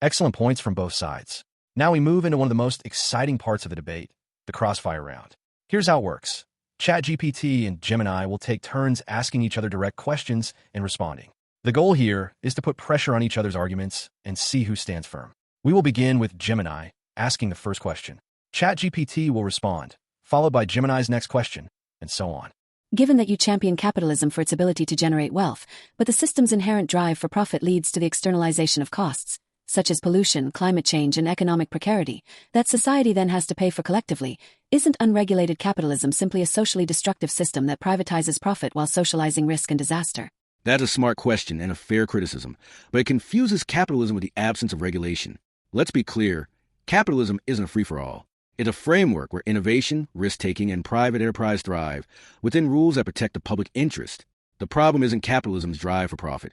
Excellent points from both sides. Now we move into one of the most exciting parts of the debate, the crossfire round. Here's how it works. ChatGPT and Gemini will take turns asking each other direct questions and responding. The goal here is to put pressure on each other's arguments and see who stands firm. We will begin with Gemini asking the first question. ChatGPT will respond, followed by Gemini's next question, and so on. Given that you champion capitalism for its ability to generate wealth, but the system's inherent drive for profit leads to the externalization of costs, such as pollution, climate change, and economic precarity, that society then has to pay for collectively, isn't unregulated capitalism simply a socially destructive system that privatizes profit while socializing risk and disaster? That's a smart question and a fair criticism, but it confuses capitalism with the absence of regulation. Let's be clear, capitalism isn't a free-for-all. It's a framework where innovation, risk-taking, and private enterprise thrive within rules that protect the public interest. The problem isn't capitalism's drive for profit.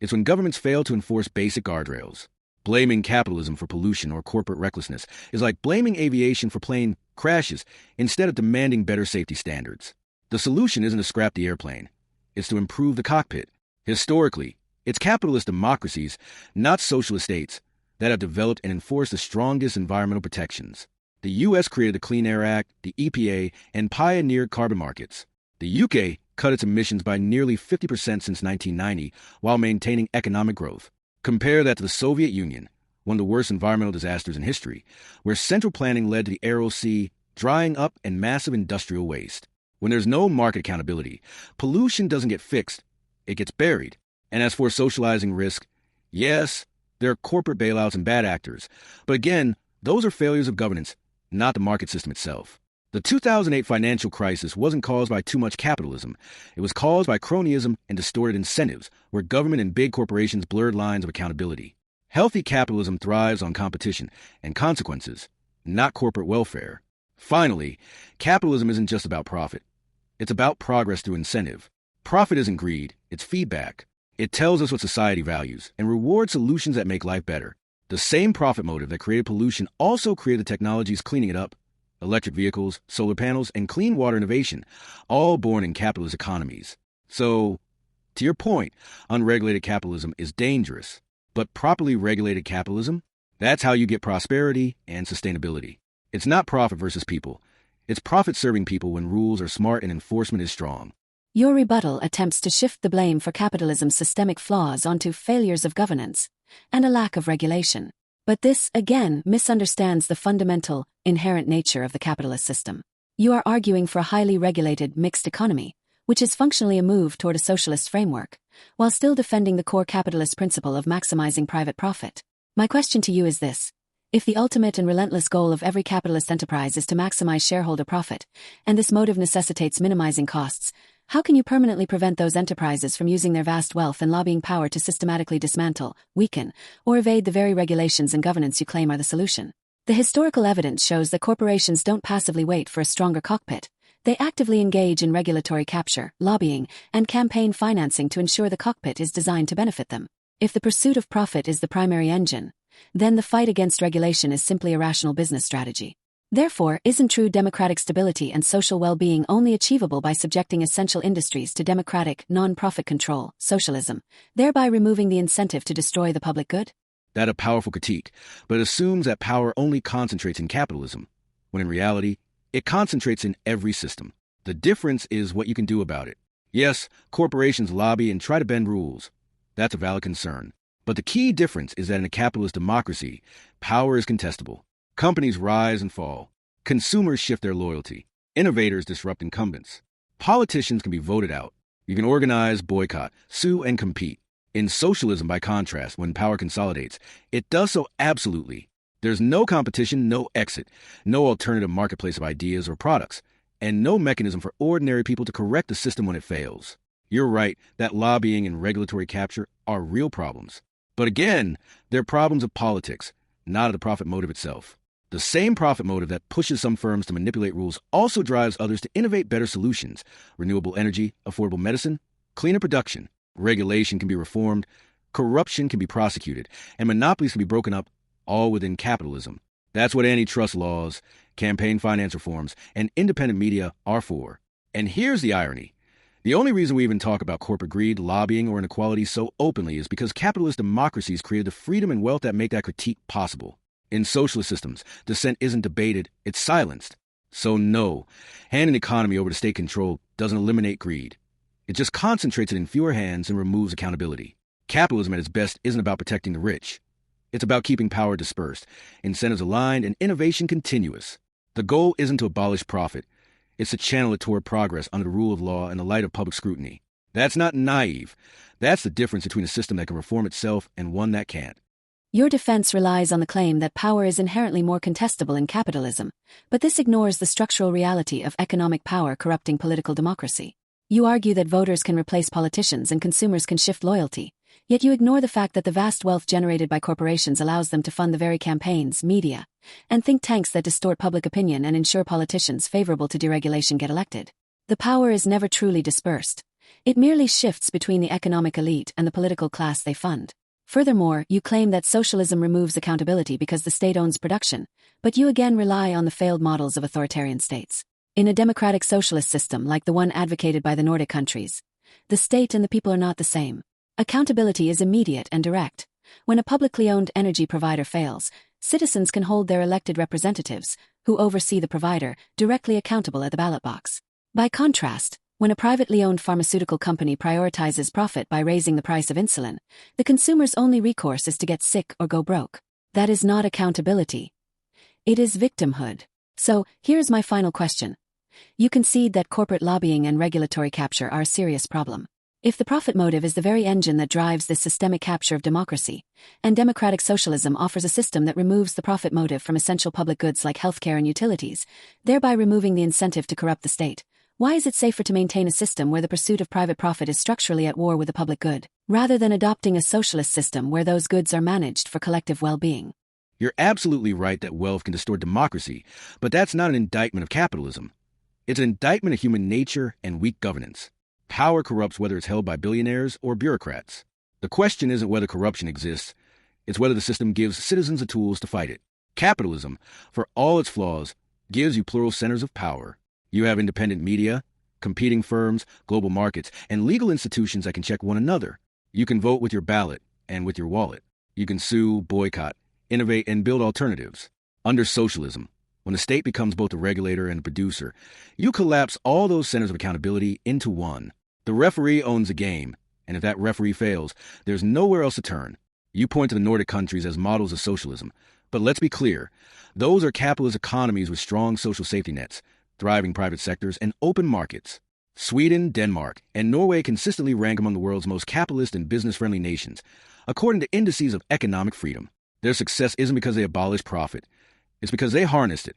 It's when governments fail to enforce basic guardrails. Blaming capitalism for pollution or corporate recklessness is like blaming aviation for plane crashes instead of demanding better safety standards. The solution isn't to scrap the airplane. It's to improve the cockpit. Historically, it's capitalist democracies, not socialist states, that have developed and enforced the strongest environmental protections. The U.S. created the Clean Air Act, the EPA, and pioneered carbon markets. The U.K. cut its emissions by nearly 50% since 1990 while maintaining economic growth. Compare that to the Soviet Union, one of the worst environmental disasters in history, where central planning led to the Aral Sea drying up and massive industrial waste. When there's no market accountability, pollution doesn't get fixed, it gets buried. And as for socializing risk, yes, there are corporate bailouts and bad actors, but again, those are failures of governance, not the market system itself. The 2008 financial crisis wasn't caused by too much capitalism. It was caused by cronyism and distorted incentives, where government and big corporations blurred lines of accountability. Healthy capitalism thrives on competition and consequences, not corporate welfare. Finally, capitalism isn't just about profit. It's about progress through incentive. Profit isn't greed, it's feedback. It tells us what society values and rewards solutions that make life better. The same profit motive that created pollution also created the technologies cleaning it up. Electric vehicles, solar panels, and clean water innovation, all born in capitalist economies. So, to your point, unregulated capitalism is dangerous. But properly regulated capitalism, that's how you get prosperity and sustainability. It's not profit versus people. It's profit serving people when rules are smart and enforcement is strong. Your rebuttal attempts to shift the blame for capitalism's systemic flaws onto failures of governance and a lack of regulation. But this, again, misunderstands the fundamental, inherent nature of the capitalist system. You are arguing for a highly regulated, mixed economy, which is functionally a move toward a socialist framework, while still defending the core capitalist principle of maximizing private profit. My question to you is this. If the ultimate and relentless goal of every capitalist enterprise is to maximize shareholder profit, and this motive necessitates minimizing costs, how can you permanently prevent those enterprises from using their vast wealth and lobbying power to systematically dismantle, weaken, or evade the very regulations and governance you claim are the solution? The historical evidence shows that corporations don't passively wait for a stronger cockpit. They actively engage in regulatory capture, lobbying, and campaign financing to ensure the cockpit is designed to benefit them. If the pursuit of profit is the primary engine, then the fight against regulation is simply a rational business strategy. Therefore, isn't true democratic stability and social well-being only achievable by subjecting essential industries to democratic, non-profit control, socialism, thereby removing the incentive to destroy the public good? That's a powerful critique, but it assumes that power only concentrates in capitalism, when in reality, it concentrates in every system. The difference is what you can do about it. Yes, corporations lobby and try to bend rules. That's a valid concern. But the key difference is that in a capitalist democracy, power is contestable. Companies rise and fall. Consumers shift their loyalty. Innovators disrupt incumbents. Politicians can be voted out. You can organize, boycott, sue, and compete. In socialism, by contrast, when power consolidates, it does so absolutely. There's no competition, no exit, no alternative marketplace of ideas or products, and no mechanism for ordinary people to correct the system when it fails. You're right that lobbying and regulatory capture are real problems. But again, they're problems of politics, not of the profit motive itself. The same profit motive that pushes some firms to manipulate rules also drives others to innovate better solutions: renewable energy, affordable medicine, cleaner production. Regulation can be reformed, corruption can be prosecuted, and monopolies can be broken up, all within capitalism. That's what antitrust laws, campaign finance reforms, and independent media are for. And here's the irony. The only reason we even talk about corporate greed, lobbying, or inequality so openly is because capitalist democracies created the freedom and wealth that make that critique possible. In socialist systems, dissent isn't debated, it's silenced. So no, handing the economy over to state control doesn't eliminate greed. It just concentrates it in fewer hands and removes accountability. Capitalism at its best isn't about protecting the rich. It's about keeping power dispersed, incentives aligned, and innovation continuous. The goal isn't to abolish profit. It's to channel it toward progress under the rule of law and the light of public scrutiny. That's not naive. That's the difference between a system that can reform itself and one that can't. Your defense relies on the claim that power is inherently more contestable in capitalism, but this ignores the structural reality of economic power corrupting political democracy. You argue that voters can replace politicians and consumers can shift loyalty, yet you ignore the fact that the vast wealth generated by corporations allows them to fund the very campaigns, media, and think tanks that distort public opinion and ensure politicians favorable to deregulation get elected. The power is never truly dispersed. It merely shifts between the economic elite and the political class they fund. Furthermore, you claim that socialism removes accountability because the state owns production, but you again rely on the failed models of authoritarian states. In a democratic socialist system like the one advocated by the Nordic countries, the state and the people are not the same. Accountability is immediate and direct. When a publicly owned energy provider fails, citizens can hold their elected representatives, who oversee the provider, directly accountable at the ballot box. By contrast, when a privately owned pharmaceutical company prioritizes profit by raising the price of insulin, the consumer's only recourse is to get sick or go broke. That is not accountability. It is victimhood. So, here's my final question. You concede that corporate lobbying and regulatory capture are a serious problem. If the profit motive is the very engine that drives this systemic capture of democracy, and democratic socialism offers a system that removes the profit motive from essential public goods like healthcare and utilities, thereby removing the incentive to corrupt the state, why is it safer to maintain a system where the pursuit of private profit is structurally at war with the public good, rather than adopting a socialist system where those goods are managed for collective well-being? You're absolutely right that wealth can distort democracy, but that's not an indictment of capitalism. It's an indictment of human nature and weak governance. Power corrupts whether it's held by billionaires or bureaucrats. The question isn't whether corruption exists, it's whether the system gives citizens the tools to fight it. Capitalism, for all its flaws, gives you plural centers of power. You have independent media, competing firms, global markets, and legal institutions that can check one another. You can vote with your ballot and with your wallet. You can sue, boycott, innovate, and build alternatives. Under socialism, when the state becomes both a regulator and a producer, you collapse all those centers of accountability into one. The referee owns the game, and if that referee fails, there's nowhere else to turn. You point to the Nordic countries as models of socialism, but let's be clear, those are capitalist economies with strong social safety nets, thriving private sectors, and open markets. Sweden, Denmark, and Norway consistently rank among the world's most capitalist and business-friendly nations, according to indices of economic freedom. Their success isn't because they abolished profit. It's because they harnessed it,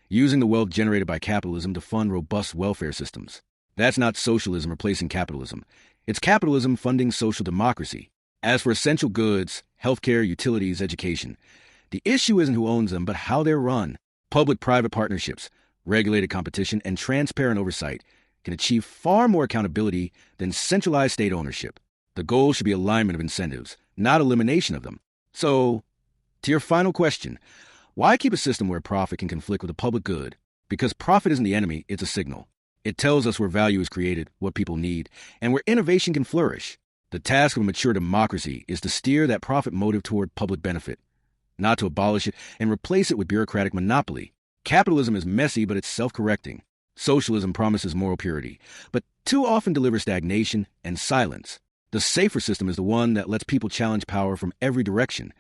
using the wealth generated by capitalism to fund robust welfare systems. That's not socialism replacing capitalism. It's capitalism funding social democracy. As for essential goods, healthcare, utilities, education, the issue isn't who owns them, but how they're run. Public-private partnerships, regulated competition, and transparent oversight can achieve far more accountability than centralized state ownership. The goal should be alignment of incentives, not elimination of them. So, to your final question, why keep a system where profit can conflict with the public good? Because profit isn't the enemy, it's a signal. It tells us where value is created, what people need, and where innovation can flourish. The task of a mature democracy is to steer that profit motive toward public benefit, not to abolish it and replace it with bureaucratic monopoly. Capitalism is messy, but it's self-correcting. Socialism promises moral purity, but too often delivers stagnation and silence. The safer system is the one that lets people challenge power from every direction,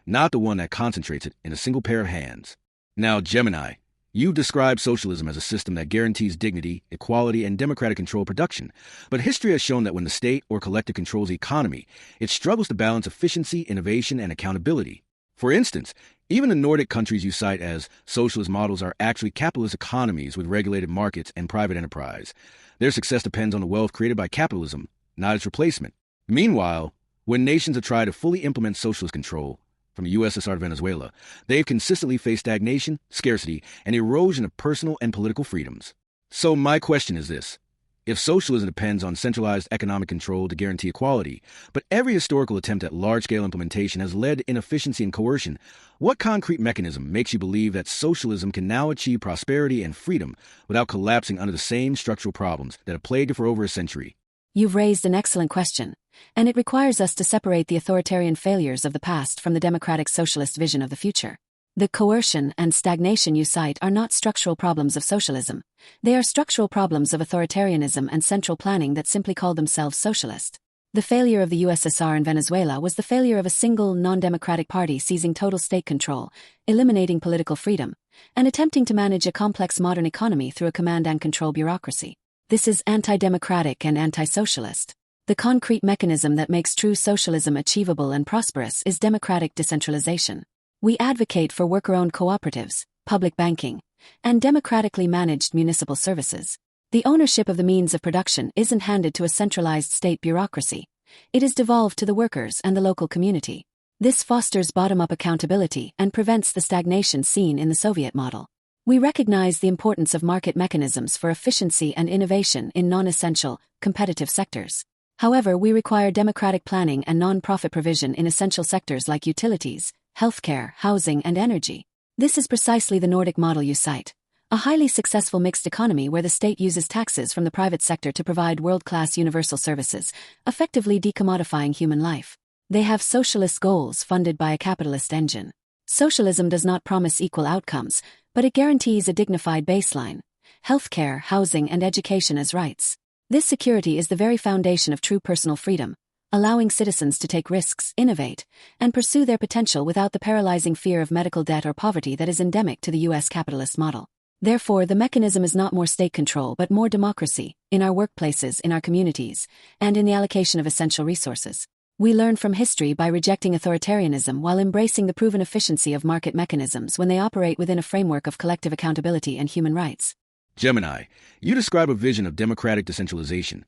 not the one that concentrates it in a single pair of hands. Now, Gemini, you've described socialism as a system that guarantees dignity, equality, and democratic control of production. But history has shown that when the state or collective controls the economy, it struggles to balance efficiency, innovation, and accountability. For instance, even the Nordic countries you cite as socialist models are actually capitalist economies with regulated markets and private enterprise. Their success depends on the wealth created by capitalism, not its replacement. Meanwhile, when nations have tried to fully implement socialist control, from the USSR to Venezuela, they've consistently faced stagnation, scarcity, and erosion of personal and political freedoms. So my question is this. If socialism depends on centralized economic control to guarantee equality, but every historical attempt at large-scale implementation has led to inefficiency and coercion, what concrete mechanism makes you believe that socialism can now achieve prosperity and freedom without collapsing under the same structural problems that have plagued it for over a century? You've raised an excellent question, and it requires us to separate the authoritarian failures of the past from the democratic socialist vision of the future. The coercion and stagnation you cite are not structural problems of socialism. They are structural problems of authoritarianism and central planning that simply call themselves socialist. The failure of the USSR and Venezuela was the failure of a single non-democratic party seizing total state control, eliminating political freedom, and attempting to manage a complex modern economy through a command and control bureaucracy. This is anti-democratic and anti-socialist. The concrete mechanism that makes true socialism achievable and prosperous is democratic decentralization. We advocate for worker-owned cooperatives, public banking, and democratically managed municipal services. The ownership of the means of production isn't handed to a centralized state bureaucracy. It is devolved to the workers and the local community. This fosters bottom-up accountability and prevents the stagnation seen in the Soviet model. We recognize the importance of market mechanisms for efficiency and innovation in non-essential, competitive sectors. However, we require democratic planning and non-profit provision in essential sectors like utilities, healthcare, housing, and energy. This is precisely the Nordic model you cite, a highly successful mixed economy where the state uses taxes from the private sector to provide world-class universal services, effectively decommodifying human life. They have socialist goals funded by a capitalist engine. Socialism does not promise equal outcomes, but it guarantees a dignified baseline, healthcare, housing, and education as rights. This security is the very foundation of true personal freedom, allowing citizens to take risks, innovate, and pursue their potential without the paralyzing fear of medical debt or poverty that is endemic to the U.S. capitalist model. Therefore, the mechanism is not more state control but more democracy, in our workplaces, in our communities, and in the allocation of essential resources. We learn from history by rejecting authoritarianism while embracing the proven efficiency of market mechanisms when they operate within a framework of collective accountability and human rights. Gemini, you describe a vision of democratic decentralization,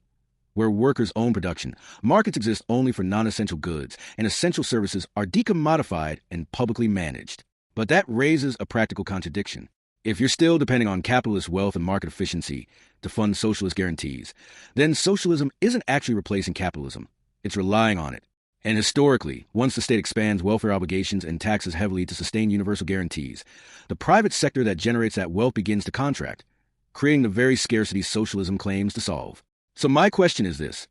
where workers own production, markets exist only for non-essential goods, and essential services are decommodified and publicly managed. But that raises a practical contradiction. If you're still depending on capitalist wealth and market efficiency to fund socialist guarantees, then socialism isn't actually replacing capitalism. It's relying on it. And historically, once the state expands welfare obligations and taxes heavily to sustain universal guarantees, the private sector that generates that wealth begins to contract, creating the very scarcity socialism claims to solve. So my question is this: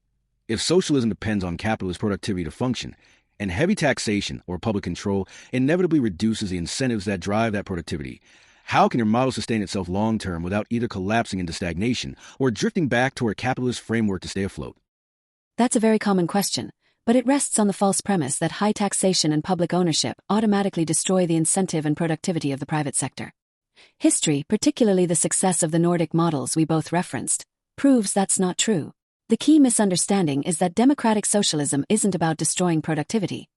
if socialism depends on capitalist productivity to function, and heavy taxation or public control inevitably reduces the incentives that drive that productivity, how can your model sustain itself long-term without either collapsing into stagnation or drifting back toward a capitalist framework to stay afloat? That's a very common question, but it rests on the false premise that high taxation and public ownership automatically destroy the incentive and productivity of the private sector. History, particularly the success of the Nordic models we both referenced, proves that's not true. The key misunderstanding is that democratic socialism isn't about destroying productivity.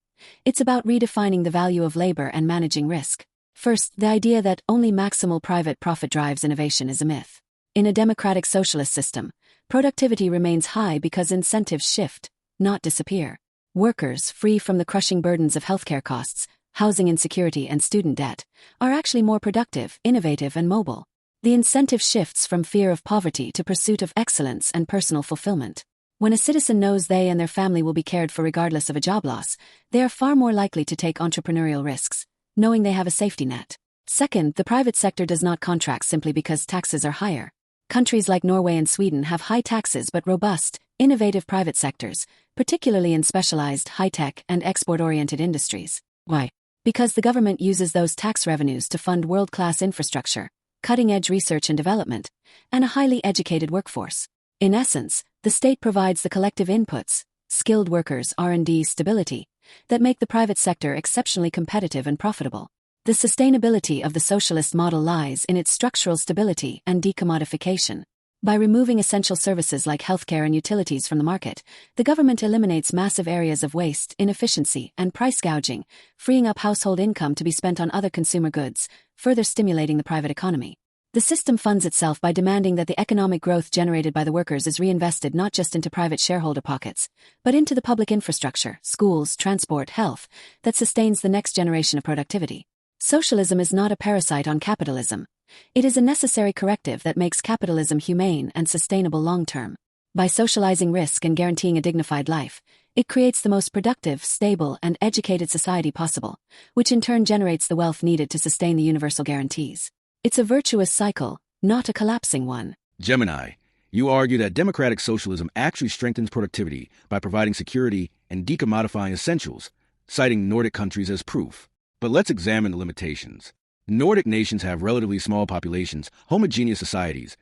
It's about redefining the value of labor and managing risk. First, the idea that only maximal private profit drives innovation is a myth. In a democratic socialist system, productivity remains high because incentives shift, not disappear. Workers, free from the crushing burdens of healthcare costs, housing insecurity, and student debt, are actually more productive, innovative, and mobile. The incentive shifts from fear of poverty to pursuit of excellence and personal fulfillment. When a citizen knows they and their family will be cared for regardless of a job loss, they are far more likely to take entrepreneurial risks, knowing they have a safety net. Second, the private sector does not contract simply because taxes are higher. Countries like Norway and Sweden have high taxes but robust, innovative private sectors, particularly in specialized, high-tech, and export-oriented industries. Why? Because the government uses those tax revenues to fund world-class infrastructure, cutting-edge research and development, and a highly educated workforce. In essence, the state provides the collective inputs, skilled workers, R&D, stability, that make the private sector exceptionally competitive and profitable. The sustainability of the socialist model lies in its structural stability and decommodification. By removing essential services like healthcare and utilities from the market, the government eliminates massive areas of waste, inefficiency, and price gouging, freeing up household income to be spent on other consumer goods, further stimulating the private economy. The system funds itself by demanding that the economic growth generated by the workers is reinvested not just into private shareholder pockets, but into the public infrastructure, schools, transport, health, that sustains the next generation of productivity. Socialism is not a parasite on capitalism. It is a necessary corrective that makes capitalism humane and sustainable long-term. By socializing risk and guaranteeing a dignified life, it creates the most productive, stable, and educated society possible, which in turn generates the wealth needed to sustain the universal guarantees. It's a virtuous cycle, not a collapsing one. Gemini, you argue that democratic socialism actually strengthens productivity by providing security and decommodifying essentials, citing Nordic countries as proof. But let's examine the limitations. Nordic nations have relatively small populations, homogeneous societies,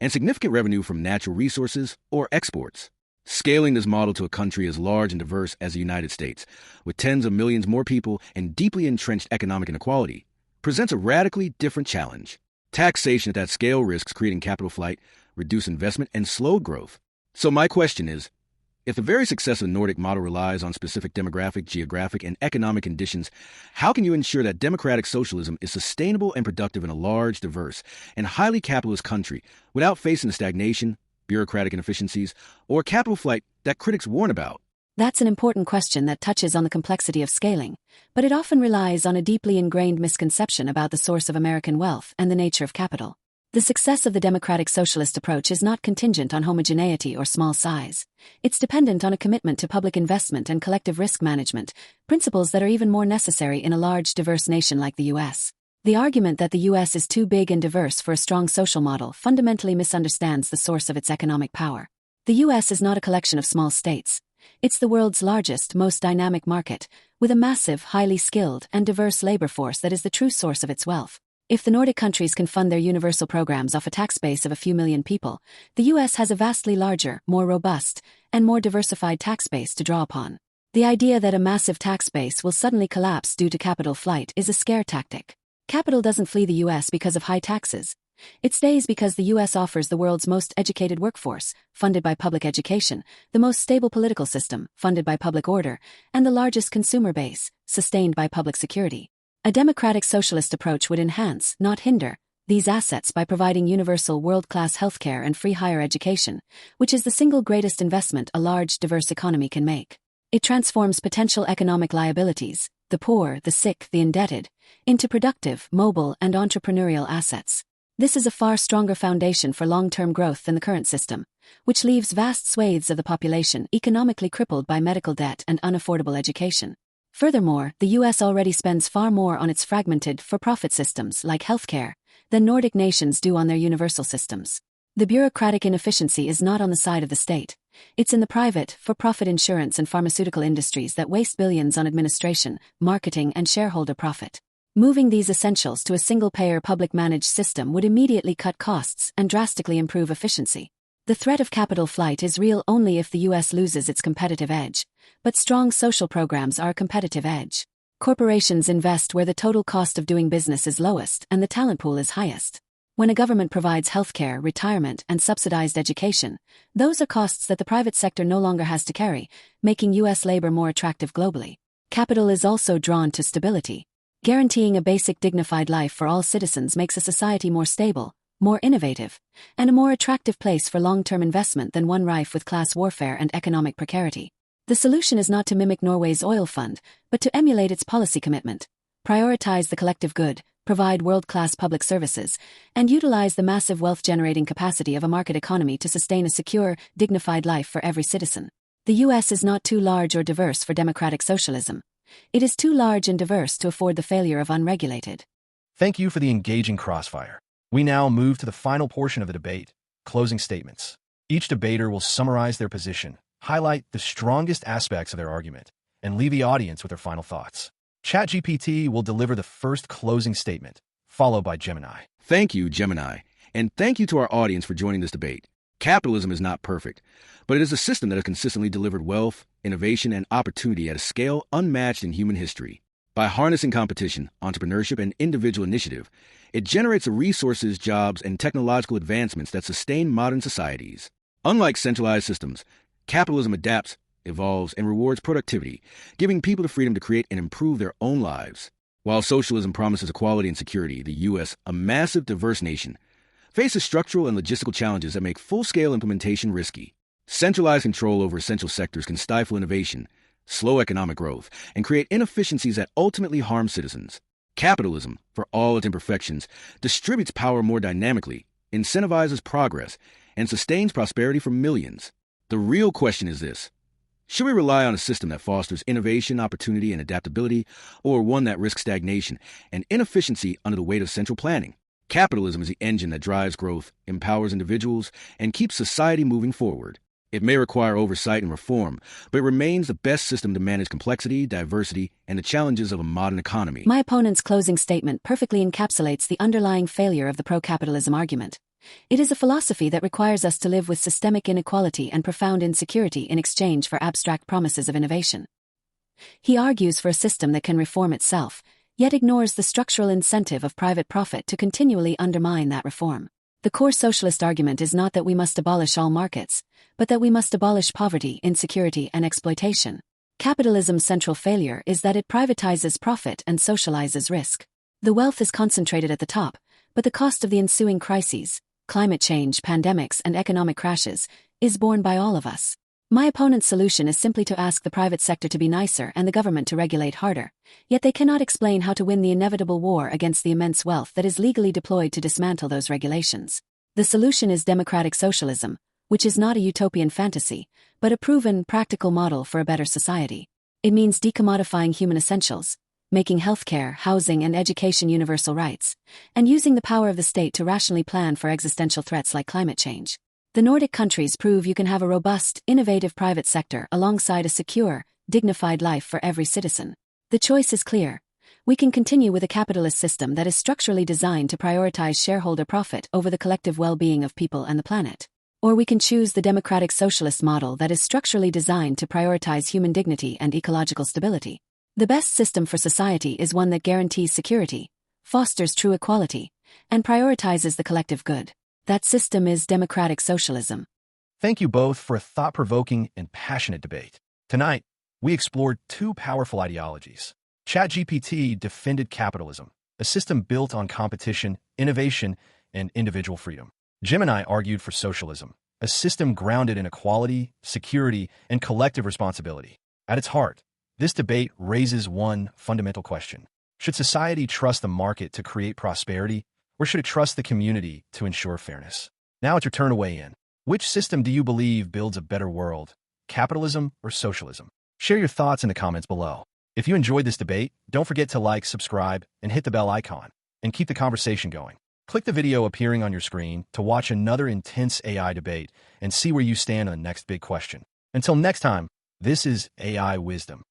and significant revenue from natural resources or exports. Scaling this model to a country as large and diverse as the United States, with tens of millions more people and deeply entrenched economic inequality, presents a radically different challenge. Taxation at that scale risks creating capital flight, reduced investment, and slow growth. So my question is, if the very success of the Nordic model relies on specific demographic, geographic, and economic conditions, how can you ensure that democratic socialism is sustainable and productive in a large, diverse, and highly capitalist country without facing the stagnation, bureaucratic inefficiencies, or capital flight that critics warn about? That's an important question that touches on the complexity of scaling, but it often relies on a deeply ingrained misconception about the source of American wealth and the nature of capital. The success of the democratic socialist approach is not contingent on homogeneity or small size. It's dependent on a commitment to public investment and collective risk management, principles that are even more necessary in a large, diverse nation like the U.S. The argument that the U.S. is too big and diverse for a strong social model fundamentally misunderstands the source of its economic power. The U.S. is not a collection of small states. It's the world's largest, most dynamic market, with a massive, highly skilled, and diverse labor force that is the true source of its wealth. If the Nordic countries can fund their universal programs off a tax base of a few million people, the U.S. has a vastly larger, more robust, and more diversified tax base to draw upon. The idea that a massive tax base will suddenly collapse due to capital flight is a scare tactic. Capital doesn't flee the U.S. because of high taxes. It stays because the U.S. offers the world's most educated workforce, funded by public education, the most stable political system, funded by public order, and the largest consumer base, sustained by public security. A democratic socialist approach would enhance, not hinder, these assets by providing universal world-class healthcare and free higher education, which is the single greatest investment a large, diverse economy can make. It transforms potential economic liabilities, the poor, the sick, the indebted, into productive, mobile, and entrepreneurial assets. This is a far stronger foundation for long-term growth than the current system, which leaves vast swathes of the population economically crippled by medical debt and unaffordable education. Furthermore, the U.S. already spends far more on its fragmented, for-profit systems like healthcare than Nordic nations do on their universal systems. The bureaucratic inefficiency is not on the side of the state. It's in the private, for-profit insurance and pharmaceutical industries that waste billions on administration, marketing, and shareholder profit. Moving these essentials to a single-payer public-managed system would immediately cut costs and drastically improve efficiency. The threat of capital flight is real only if the U.S. loses its competitive edge, but strong social programs are a competitive edge. Corporations invest where the total cost of doing business is lowest and the talent pool is highest. When a government provides healthcare, retirement, and subsidized education, those are costs that the private sector no longer has to carry, making U.S. labor more attractive globally. Capital is also drawn to stability. Guaranteeing a basic dignified life for all citizens makes a society more stable, more innovative, and a more attractive place for long-term investment than one rife with class warfare and economic precarity. The solution is not to mimic Norway's oil fund, but to emulate its policy commitment, prioritize the collective good, provide world-class public services, and utilize the massive wealth-generating capacity of a market economy to sustain a secure, dignified life for every citizen. The U.S. is not too large or diverse for democratic socialism. It is too large and diverse to afford the failure of unregulated. Thank you for the engaging crossfire. We now move to the final portion of the debate, closing statements. Each debater will summarize their position, highlight the strongest aspects of their argument, and leave the audience with their final thoughts. ChatGPT will deliver the first closing statement, followed by Gemini. Thank you, Gemini, and thank you to our audience for joining this debate. Capitalism is not perfect, but it is a system that has consistently delivered wealth, innovation, and opportunity at a scale unmatched in human history. By harnessing competition, entrepreneurship, and individual initiative, it generates the resources, jobs, and technological advancements that sustain modern societies. Unlike centralized systems, capitalism adapts, evolves, and rewards productivity, giving people the freedom to create and improve their own lives. While socialism promises equality and security, the U.S., a massive, diverse nation, faces structural and logistical challenges that make full-scale implementation risky. Centralized control over essential sectors can stifle innovation, slow economic growth, and create inefficiencies that ultimately harm citizens. Capitalism, for all its imperfections, distributes power more dynamically, incentivizes progress, and sustains prosperity for millions. The real question is this: should we rely on a system that fosters innovation, opportunity, and adaptability, or one that risks stagnation and inefficiency under the weight of central planning? Capitalism is the engine that drives growth, empowers individuals, and keeps society moving forward. It may require oversight and reform, but it remains the best system to manage complexity, diversity, and the challenges of a modern economy. My opponent's closing statement perfectly encapsulates the underlying failure of the pro-capitalism argument. It is a philosophy that requires us to live with systemic inequality and profound insecurity in exchange for abstract promises of innovation. He argues for a system that can reform itself, yet ignores the structural incentive of private profit to continually undermine that reform. The core socialist argument is not that we must abolish all markets, but that we must abolish poverty, insecurity, and exploitation. Capitalism's central failure is that it privatizes profit and socializes risk. The wealth is concentrated at the top, but the cost of the ensuing crises, climate change, pandemics, and economic crashes, is borne by all of us. My opponent's solution is simply to ask the private sector to be nicer and the government to regulate harder, yet they cannot explain how to win the inevitable war against the immense wealth that is legally deployed to dismantle those regulations. The solution is democratic socialism, which is not a utopian fantasy, but a proven, practical model for a better society. It means decommodifying human essentials, making healthcare, housing, and education universal rights, and using the power of the state to rationally plan for existential threats like climate change. The Nordic countries prove you can have a robust, innovative private sector alongside a secure, dignified life for every citizen. The choice is clear. We can continue with a capitalist system that is structurally designed to prioritize shareholder profit over the collective well-being of people and the planet. Or we can choose the democratic socialist model that is structurally designed to prioritize human dignity and ecological stability. The best system for society is one that guarantees security, fosters true equality, and prioritizes the collective good. That system is democratic socialism. Thank you both for a thought-provoking and passionate debate. Tonight, we explored two powerful ideologies. ChatGPT defended capitalism, a system built on competition, innovation, and individual freedom. Gemini argued for socialism, a system grounded in equality, security, and collective responsibility. At its heart, this debate raises one fundamental question. Should society trust the market to create prosperity, or should it trust the community to ensure fairness? Now it's your turn to weigh in. Which system do you believe builds a better world, capitalism or socialism? Share your thoughts in the comments below. If you enjoyed this debate, don't forget to like, subscribe, and hit the bell icon, and keep the conversation going. Click the video appearing on your screen to watch another intense AI debate and see where you stand on the next big question. Until next time, this is AI Wisdom.